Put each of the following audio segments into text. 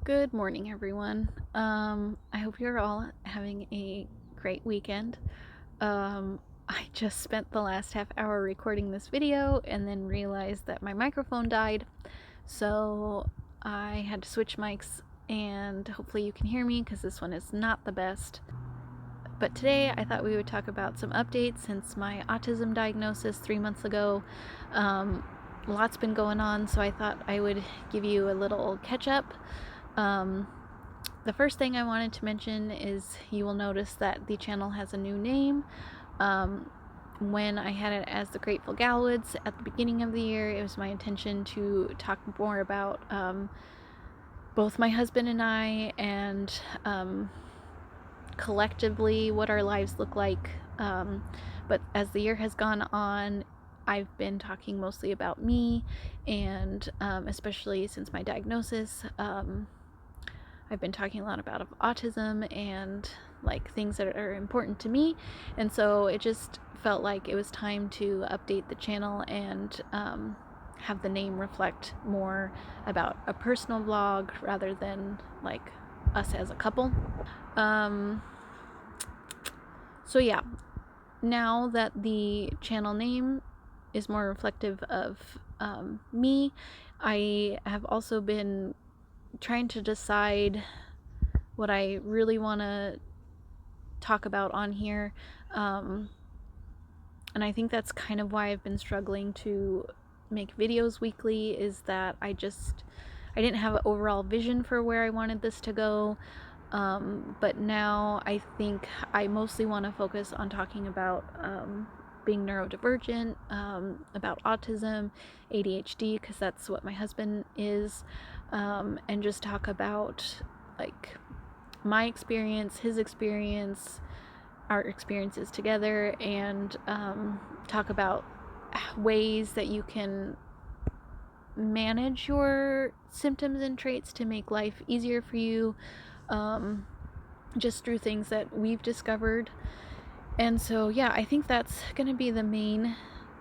Good morning, everyone. I hope you're all having a great weekend. I just spent the last half hour recording this video and then realized that my microphone died, so I had to switch mics, and hopefully you can hear me because this one is not the best. But today I thought we would talk about some updates since my autism diagnosis 3 months ago. Lots been going on, so I thought I would give you a little catch up. The first thing I wanted to mention is you will notice that the channel has a new name. When I had it as the Grateful Galwoods at the beginning of the year, it was my intention to talk more about both my husband and I and collectively what our lives look like. But as the year has gone on, I've been talking mostly about me, and especially since my diagnosis, I've been talking a lot about autism and like things that are important to me, and so it just felt like it was time to update the channel and have the name reflect more about a personal vlog rather than like us as a couple. So yeah, now that the channel name is more reflective of me, I have also been trying to decide what I really want to talk about on here. And I think that's kind of why I've been struggling to make videos weekly, is that I didn't have an overall vision for where I wanted this to go. But now I think I mostly want to focus on talking about being neurodivergent, about autism, ADHD, because that's what my husband is, and just talk about like my experience, his experience, our experiences together, and talk about ways that you can manage your symptoms and traits to make life easier for you, just through things that we've discovered. And so yeah, I think that's going to be the main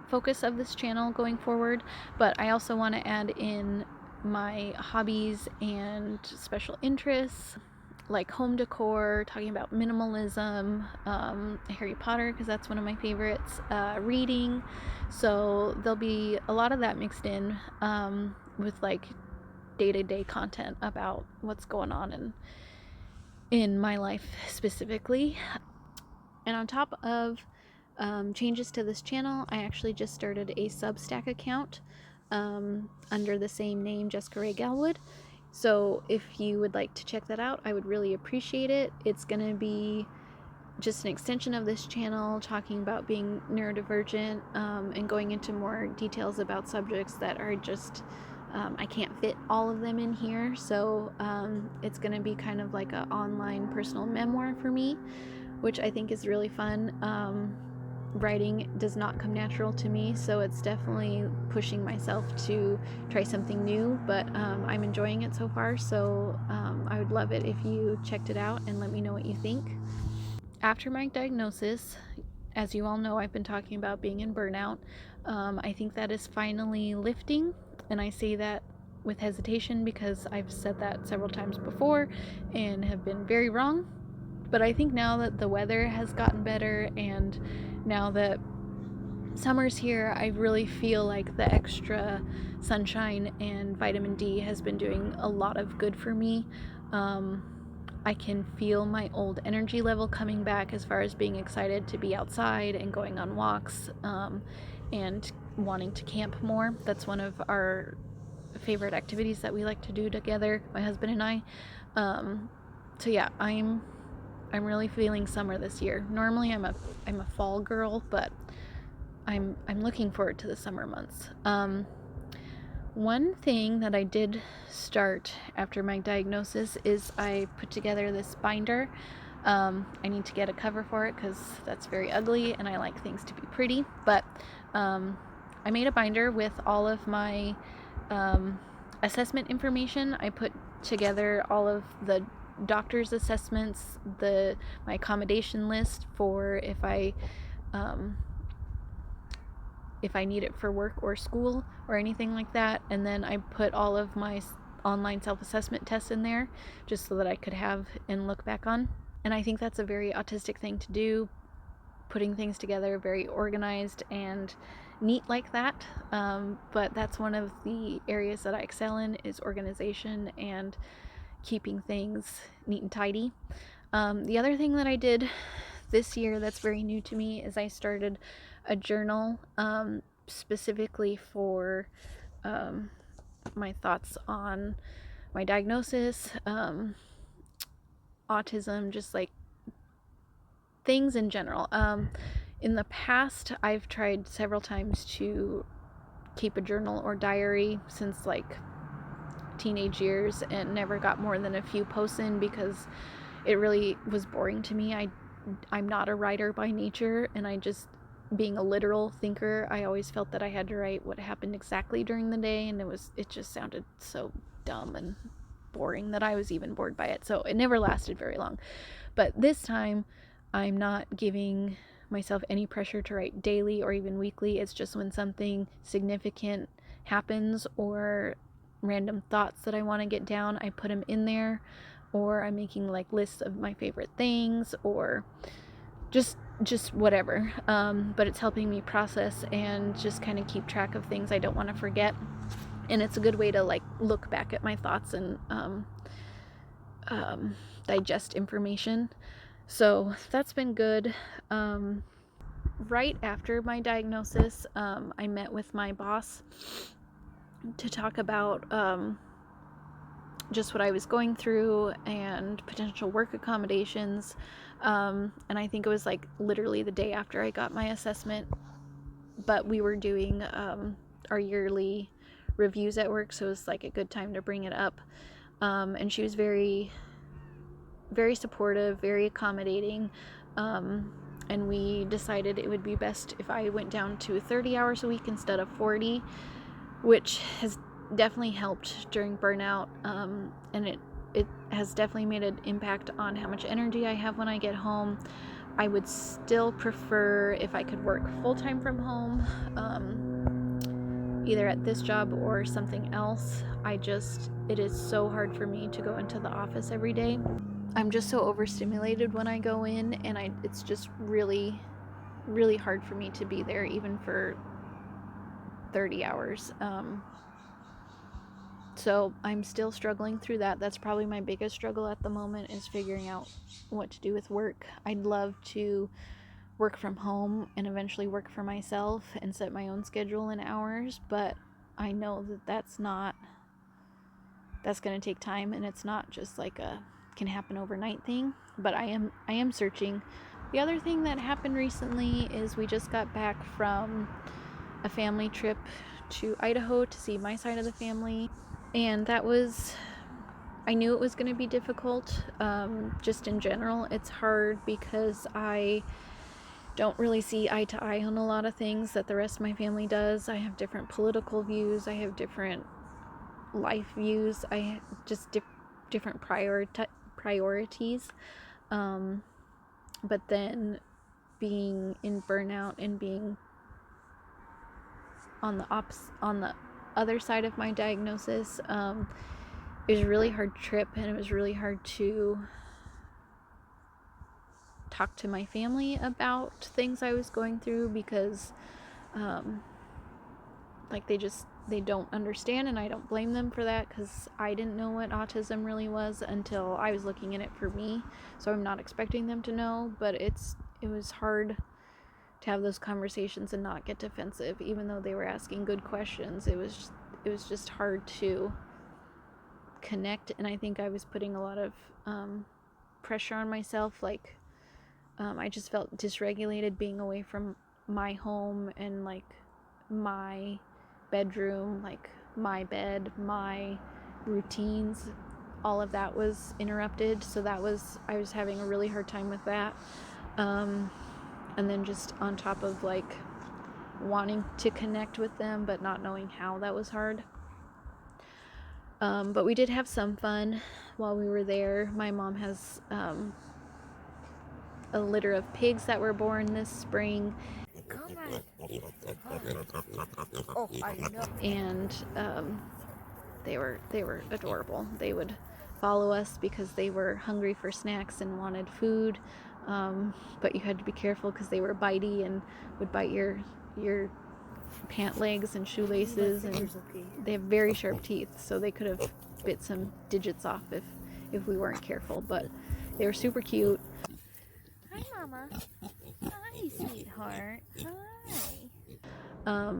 focus of this channel going forward, but I also want to add in my hobbies and special interests like home decor, talking about minimalism, Harry Potter because that's one of my favorites, reading. So there'll be a lot of that mixed in with like day-to-day content about what's going on in my life specifically. And on top of changes to this channel, I actually just started a Substack account under the same name, Jessica Ray Galwood. So if you would like to check that out, I would really appreciate it. It's going to be just an extension of this channel, talking about being neurodivergent, and going into more details about subjects that are just, I can't fit all of them in here. So it's going to be kind of like an online personal memoir for me, which I think is really fun. Writing does not come natural to me, so it's definitely pushing myself to try something new, but I'm enjoying it so far, so I would love it if you checked it out and let me know what you think. After my diagnosis, as you all know, I've been talking about being in burnout. I think that is finally lifting, and I say that with hesitation because I've said that several times before and have been very wrong. But I think now that the weather has gotten better and now that summer's here, I really feel like the extra sunshine and vitamin D has been doing a lot of good for me. I can feel my old energy level coming back as far as being excited to be outside and going on walks, and wanting to camp more. That's one of our favorite activities that we like to do together, my husband and I. So yeah, I'm really feeling summer this year. Normally I'm a fall girl, but I'm looking forward to the summer months. One thing that I did start after my diagnosis is I put together this binder. I need to get a cover for it because that's very ugly and I like things to be pretty, but I made a binder with all of my assessment information. I put together all of the doctor's assessments, my accommodation list for if I need it for work or school or anything like that, and then I put all of my online self-assessment tests in there just so that I could have and look back on. And I think that's a very autistic thing to do, putting things together, very organized and neat like that. But that's one of the areas that I excel in, is organization and keeping things neat and tidy. The other thing that I did this year that's very new to me is I started a journal specifically for my thoughts on my diagnosis, autism, just like things in general. In the past, I've tried several times to keep a journal or diary since like teenage years and never got more than a few posts in because it really was boring to me. I'm not a writer by nature, and I just, being a literal thinker, I always felt that I had to write what happened exactly during the day, and it just sounded so dumb and boring that I was even bored by it. So it never lasted very long. But this time, I'm not giving myself any pressure to write daily or even weekly. It's just when something significant happens or random thoughts that I want to get down, I put them in there, or I'm making like lists of my favorite things, or just whatever. But it's helping me process and just kind of keep track of things I don't want to forget. And it's a good way to like look back at my thoughts and digest information. So that's been good. Right after my diagnosis, I met with my boss to talk about just what I was going through and potential work accommodations. And I think it was like literally the day after I got my assessment, but we were doing our yearly reviews at work, so it was like a good time to bring it up. And she was very, very supportive, very accommodating. And we decided it would be best if I went down to 30 hours a week instead of 40, which has definitely helped during burnout. And it has definitely made an impact on how much energy I have when I get home. I would still prefer if I could work full-time from home, either at this job or something else. It is so hard for me to go into the office every day. I'm just so overstimulated when I go in, and it's just really, really hard for me to be there even for 30 hours. So I'm still struggling through that. That's probably my biggest struggle at the moment, is figuring out what to do with work. I'd love to work from home and eventually work for myself and set my own schedule and hours, but I know that that's going to take time, and it's not just like can happen overnight thing. But I am searching. The other thing that happened recently is we just got back from a family trip to Idaho to see my side of the family, and I knew it was going to be difficult. Just in general, it's hard because I don't really see eye to eye on a lot of things that the rest of my family does. I have different political views, I have different life views, I have just different priorities. But then being in burnout and being on the other side of my diagnosis, it was a really hard trip, and it was really hard to talk to my family about things I was going through because like they don't understand, and I don't blame them for that, because I didn't know what autism really was until I was looking at it for me, so I'm not expecting them to know. But it was hard to have those conversations and not get defensive, even though they were asking good questions. It was just hard to connect, and I think I was putting a lot of pressure on myself. Like I just felt dysregulated being away from my home and like my bedroom, like my bed, my routines. All of that was interrupted, so I was having a really hard time with that. And then just on top of like wanting to connect with them but not knowing how, that was hard. But we did have some fun while we were there. My mom has a litter of pigs that were born this spring. And They were adorable. They would follow us because they were hungry for snacks and wanted food, but you had to be careful because they were bitey and would bite your pant legs and shoelaces, and they have very sharp teeth, so they could have bit some digits off if we weren't careful. But they were super cute. Hi, Mama. Hi, sweetheart. Hi.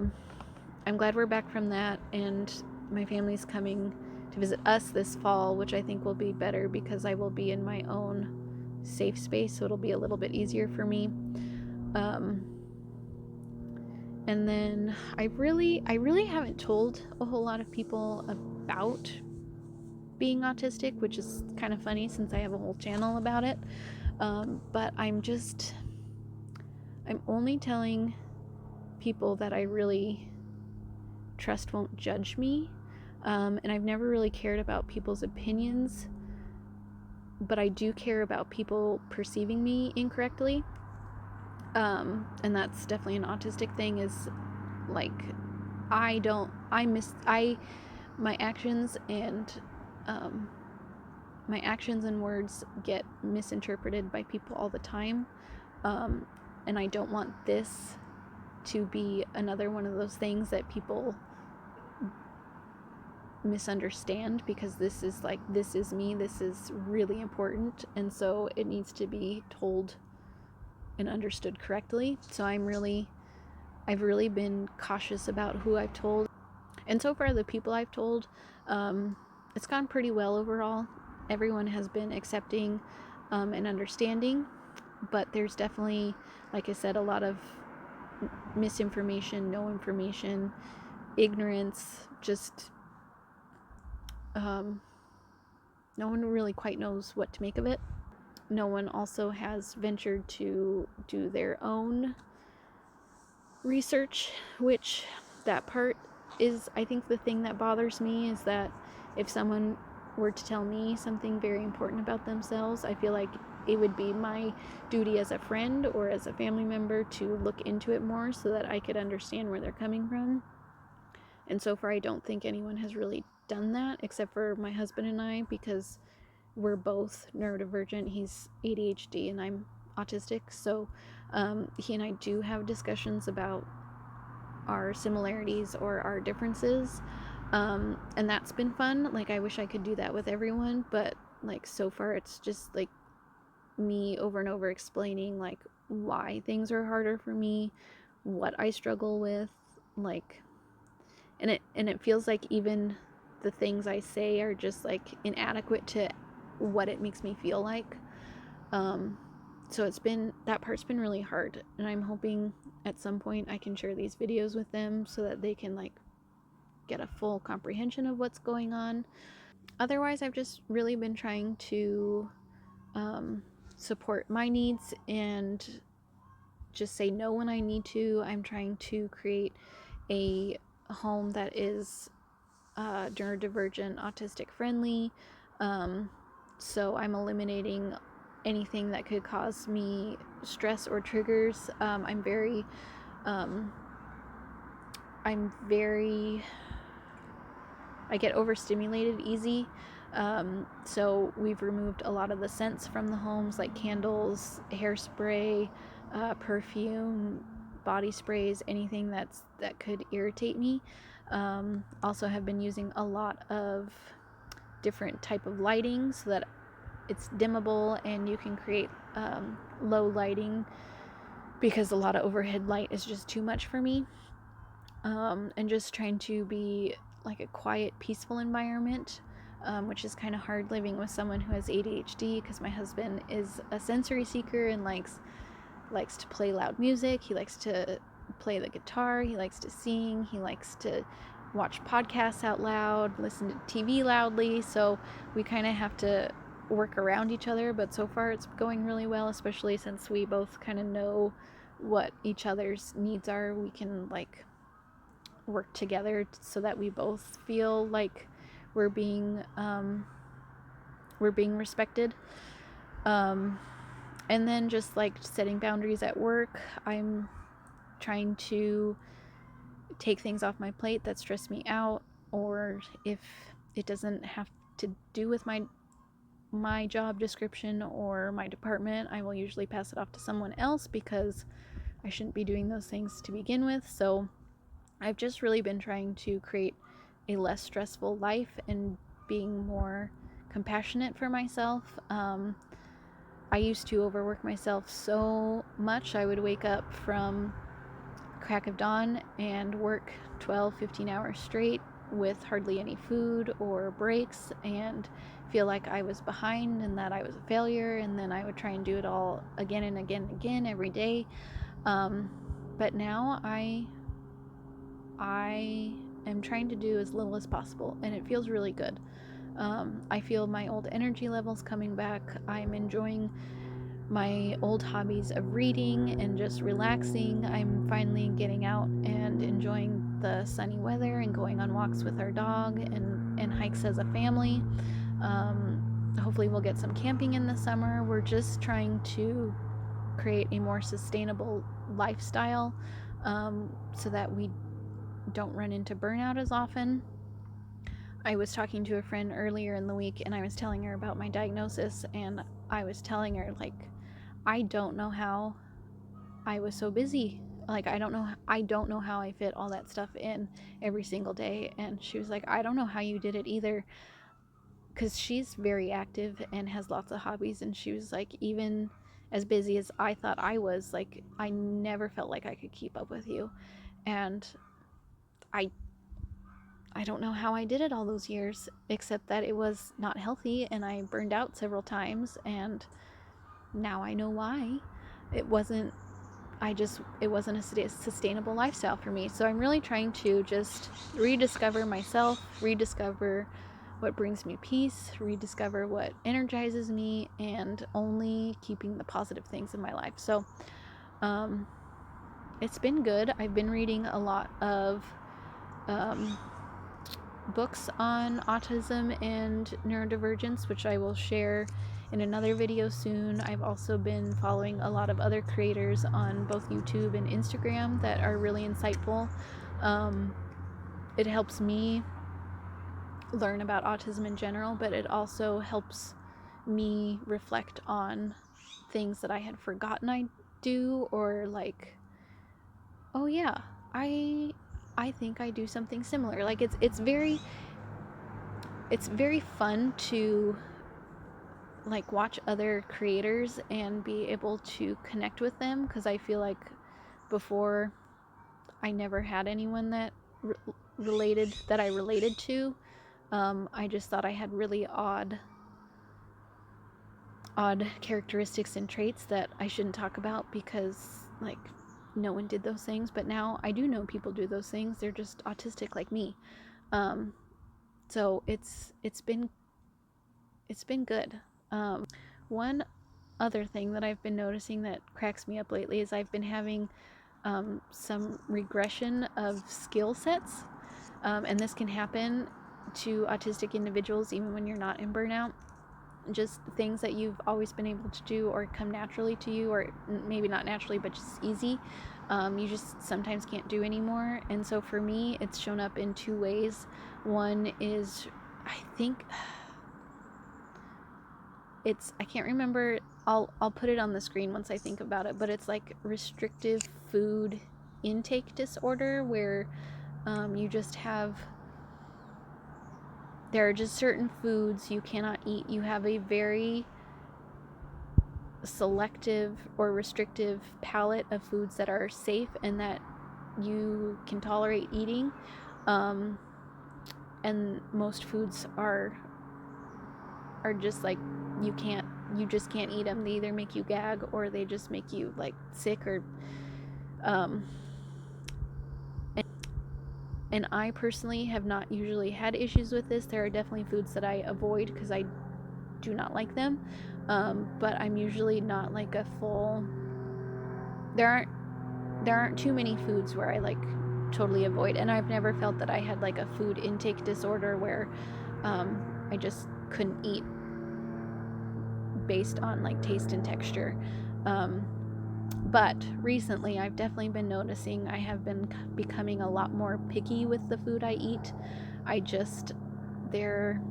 I'm glad we're back from that, and my family's coming to visit us this fall, which I think will be better because I will be in my own safe space, so it'll be a little bit easier for me. And then I really haven't told a whole lot of people about being autistic, which is kind of funny since I have a whole channel about it. But I'm only telling people that I really trust won't judge me. And I've never really cared about people's opinions, but I do care about people perceiving me incorrectly. And that's definitely an autistic thing, is like my actions and words get misinterpreted by people all the time. And I don't want this to be another one of those things that people misunderstand, because this is me, this is really important, and so it needs to be told and understood correctly. So I've really been cautious about who I've told, and so far the people I've told, it's gone pretty well overall. Everyone has been accepting and understanding, but there's definitely, like I said, a lot of misinformation, no information, ignorance, just no one really quite knows what to make of it. No one also has ventured to do their own research, which that part is, I think, the thing that bothers me, is that if someone were to tell me something very important about themselves, I feel like it would be my duty as a friend or as a family member to look into it more so that I could understand where they're coming from. And so far I don't think anyone has really done that, except for my husband and I, because we're both neurodivergent. He's ADHD and I'm autistic, so he and I do have discussions about our similarities or our differences, and that's been fun. Like, I wish I could do that with everyone, but like so far it's just like me over and over explaining like why things are harder for me, what I struggle with, like, and it feels like even the things I say are just like inadequate to what it makes me feel like. So that part's been really hard, and I'm hoping at some point I can share these videos with them so that they can like get a full comprehension of what's going on. Otherwise, I've just really been trying to support my needs and just say no when I need to. I'm trying to create a home that is neurodivergent, autistic friendly. So I'm eliminating anything that could cause me stress or triggers. I'm very I get overstimulated easy. So we've removed a lot of the scents from the homes, like candles, hairspray, perfume, body sprays, anything that could irritate me. Also have been using a lot of different type of lighting so that it's dimmable and you can create low lighting, because a lot of overhead light is just too much for me. And just trying to be like a quiet, peaceful environment, which is kind of hard living with someone who has ADHD, because my husband is a sensory seeker and likes to play loud music. He likes to play the guitar. He likes to sing. He likes to watch podcasts out loud, listen to TV loudly. So we kind of have to work around each other, but so far it's going really well, especially since we both kind of know what each other's needs are. We can like work together so that we both feel like we're being respected. And then just like setting boundaries at work. I'm trying to take things off my plate that stress me out. or if it doesn't have to do with my job description or my department, I will usually pass it off to someone else because I shouldn't be doing those things to begin with. So I've just really been trying to create a less stressful life and being more compassionate for myself. I used to overwork myself so much. I would wake up from crack of dawn and work 12, 15 hours straight with hardly any food or breaks and feel like I was behind and that I was a failure, and then I would try and do it all again and again and again every day. But now I am trying to do as little as possible, and it feels really good. I feel my old energy levels coming back. I'm enjoying my old hobbies of reading and just relaxing. I'm finally getting out and enjoying the sunny weather and going on walks with our dog and hikes as a family. Hopefully, we'll get some camping in the summer. We're just trying to create a more sustainable lifestyle so that we don't run into burnout as often. I was talking to a friend earlier in the week and I was telling her about my diagnosis, and I was telling her, like, I don't know how I was so busy. Like, I don't know how I fit all that stuff in every single day. And she was like, I don't know how you did it either, because she's very active and has lots of hobbies. And she was like, even as busy as I thought I was, like, I never felt like I could keep up with you. And I I don't know how I did it all those years, except that it was not healthy and I burned out several times, and now I know why. It wasn't it wasn't a sustainable lifestyle for me. So I'm really trying to just rediscover myself, rediscover what brings me peace, rediscover what energizes me, and only keeping the positive things in my life. So it's been good. I've been reading a lot of books on autism and neurodivergence, which I will share in another video soon. I've also been following a lot of other creators on both YouTube and Instagram that are really insightful. It helps me learn about autism in general, but it also helps me reflect on things that I had forgotten I do, or like, oh yeah, I think I do something similar. Like, it's very fun to like watch other creators and be able to connect with them, because I feel like before I never had anyone that I related to. I just thought I had really odd characteristics and traits that I shouldn't talk about because, like, no one did those things. But now I do know people do those things. They're just autistic like me. So it's been good. One other thing that I've been noticing that cracks me up lately is I've been having some regression of skill sets, and this can happen to autistic individuals even when you're not in burnout. Just things that you've always been able to do or come naturally to you, or maybe not naturally but just easy, you just sometimes can't do anymore. And so for me, it's shown up in two ways. One is, I think I can't remember. I'll put it on the screen once I think about it, but it's like restrictive food intake disorder, where you just have, there are just certain foods you cannot eat. You have a very selective or restrictive palette of foods that are safe and that you can tolerate eating, and most foods are just like, you just can't eat them. They either make you gag or they just make you like sick, or and I personally have not usually had issues with this. There are definitely foods that I avoid because I do not like them, but I'm usually not like a full, there aren't too many foods where I like totally avoid, and I've never felt that I had like a food intake disorder where I just couldn't eat based on like taste and texture. But recently I've definitely been noticing I have been becoming a lot more picky with the food I eat. there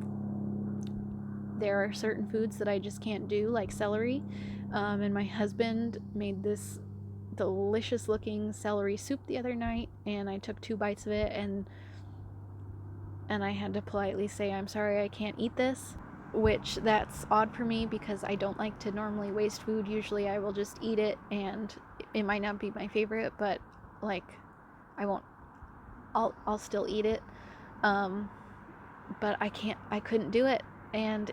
are certain foods that I just can't do, like celery. And my husband made this delicious looking celery soup the other night, and I took 2 bites of it, and I had to politely say, I'm sorry, I can't eat this, which that's odd for me because I don't like to normally waste food. Usually I will just eat it, and it might not be my favorite, but like I'll still eat it. But I couldn't do it, and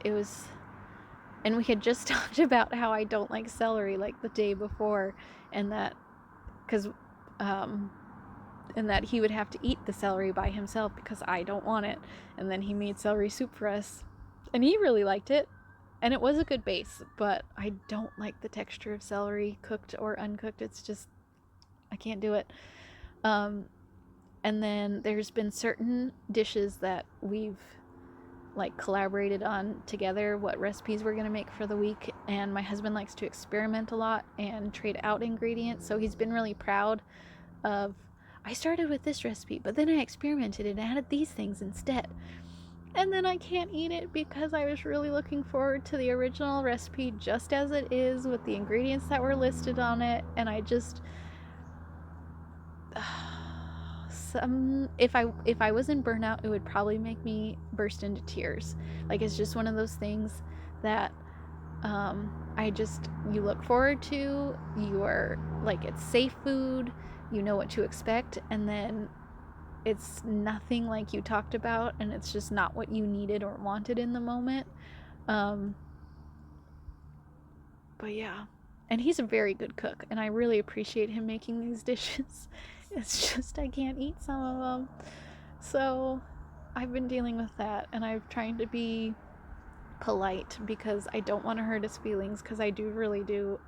we had just talked about how I don't like celery like the day before, and that because and that he would have to eat the celery by himself because I don't want it. And then he made celery soup for us, and he really liked it, and it was a good base, but I don't like the texture of celery, cooked or uncooked. It's just, I can't do it. And then there's been certain dishes that we've like collaborated on together, what recipes we're gonna make for the week, and my husband likes to experiment a lot and trade out ingredients, so he's been really proud of, I started with this recipe, but then I experimented and added these things instead. And then I can't eat it because I was really looking forward to the original recipe just as it is with the ingredients that were listed on it, and I just if I was in burnout, it would probably make me burst into tears. Like, it's just one of those things that you look forward to. You are like, it's safe food, you know what to expect, and then it's nothing like you talked about, and it's just not what you needed or wanted in the moment. But yeah, and he's a very good cook, and I really appreciate him making these dishes. It's just I can't eat some of them. So I've been dealing with that, and I'm trying to be polite because I don't want to hurt his feelings, because I really do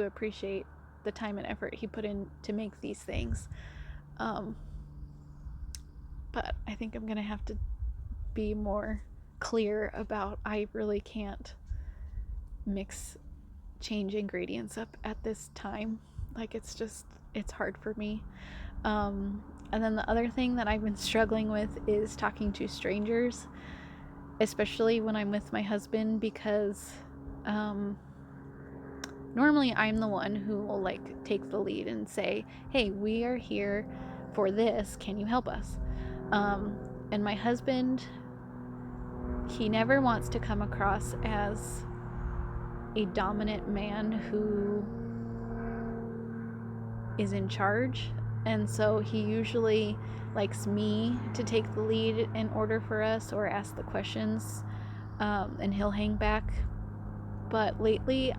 appreciate the time and effort he put in to make these things. But I think I'm gonna have to be more clear about, I really can't change ingredients up at this time. Like, it's hard for me. And then the other thing that I've been struggling with is talking to strangers, especially when I'm with my husband, because normally I'm the one who will like take the lead and say, hey, we are here for this, can you help us? And my husband, he never wants to come across as a dominant man who is in charge, and so he usually likes me to take the lead in order for us, or ask the questions, and he'll hang back. But lately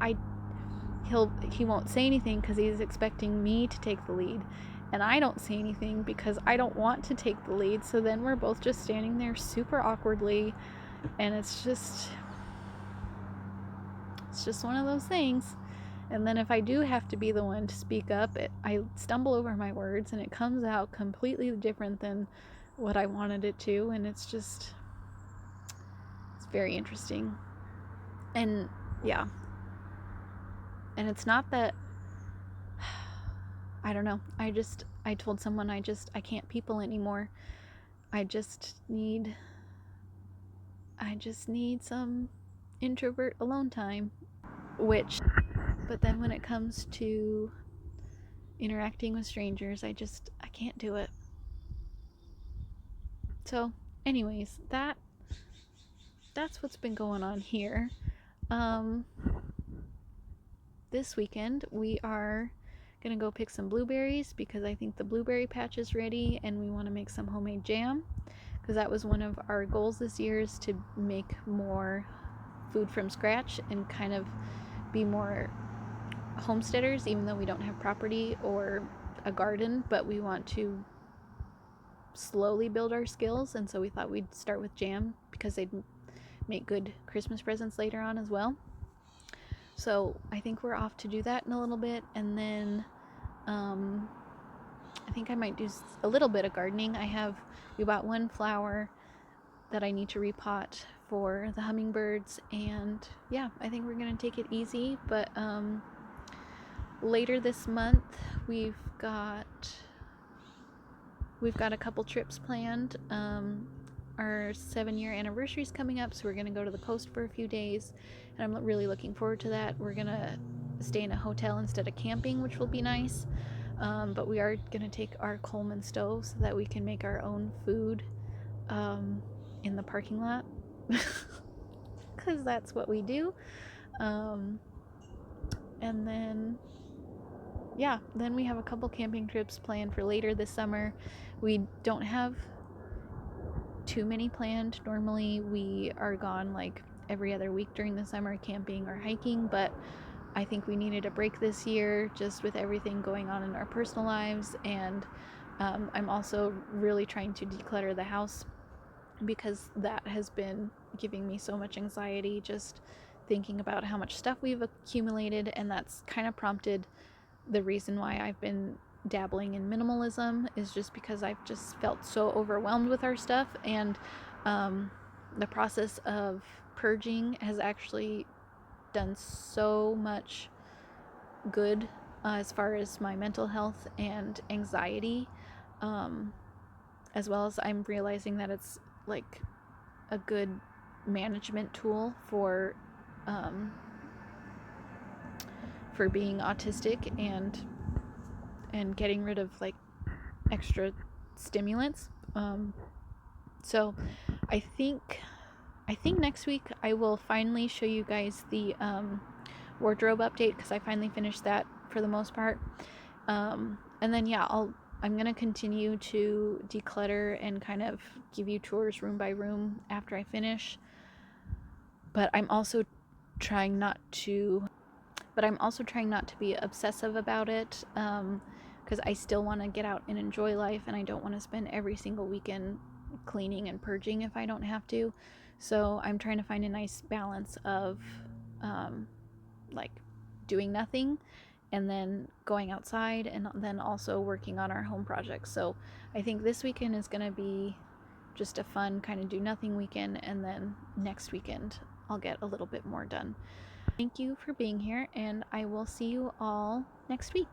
he won't say anything because he's expecting me to take the lead, and I don't say anything because I don't want to take the lead. So then we're both just standing there super awkwardly, and it's just one of those things. And then if I do have to be the one to speak up, I stumble over my words, and it comes out completely different than what I wanted it to, and it's very interesting. And yeah, and it's not that, I don't know, I told someone I can't people anymore. I just need some introvert alone time, but then when it comes to interacting with strangers, I can't do it. So anyways, that's what's been going on here. This weekend we are gonna go pick some blueberries because I think the blueberry patch is ready, and we want to make some homemade jam, because that was one of our goals this year, is to make more food from scratch and kind of be more homesteaders, even though we don't have property or a garden, but we want to slowly build our skills. And so we thought we'd start with jam because they'd make good Christmas presents later on as well. So I think we're off to do that in a little bit, and then I think I might do a little bit of gardening. We bought one flower that I need to repot for the hummingbirds, and yeah, I think we're gonna take it easy. But later this month we've got a couple trips planned. our 7-year anniversary is coming up, so we're going to go to the coast for a few days, and I'm really looking forward to that. We're going to stay in a hotel instead of camping, which will be nice. But we are going to take our Coleman stove so that we can make our own food in the parking lot, because that's what we do. And then, yeah, then we have a couple camping trips planned for later this summer. We don't have too many planned. Normally we are gone like every other week during the summer camping or hiking, but I think we needed a break this year just with everything going on in our personal lives. And I'm also really trying to declutter the house because that has been giving me so much anxiety, just thinking about how much stuff we've accumulated. And that's kind of prompted the reason why I've been dabbling in minimalism, is just because I've just felt so overwhelmed with our stuff. And the process of purging has actually done so much good as far as my mental health and anxiety, as well as I'm realizing that it's like a good management tool for being autistic and getting rid of like extra stimulants. So I think next week I will finally show you guys the wardrobe update, because I finally finished that for the most part. And then yeah, I'm gonna continue to declutter and kind of give you tours room by room after I finish. But I'm also trying not to be obsessive about it, because I still want to get out and enjoy life, and I don't want to spend every single weekend cleaning and purging if I don't have to. So I'm trying to find a nice balance of like doing nothing and then going outside, and then also working on our home projects. So I think this weekend is going to be just a fun kind of do nothing weekend, and then next weekend I'll get a little bit more done. Thank you for being here, and I will see you all next week.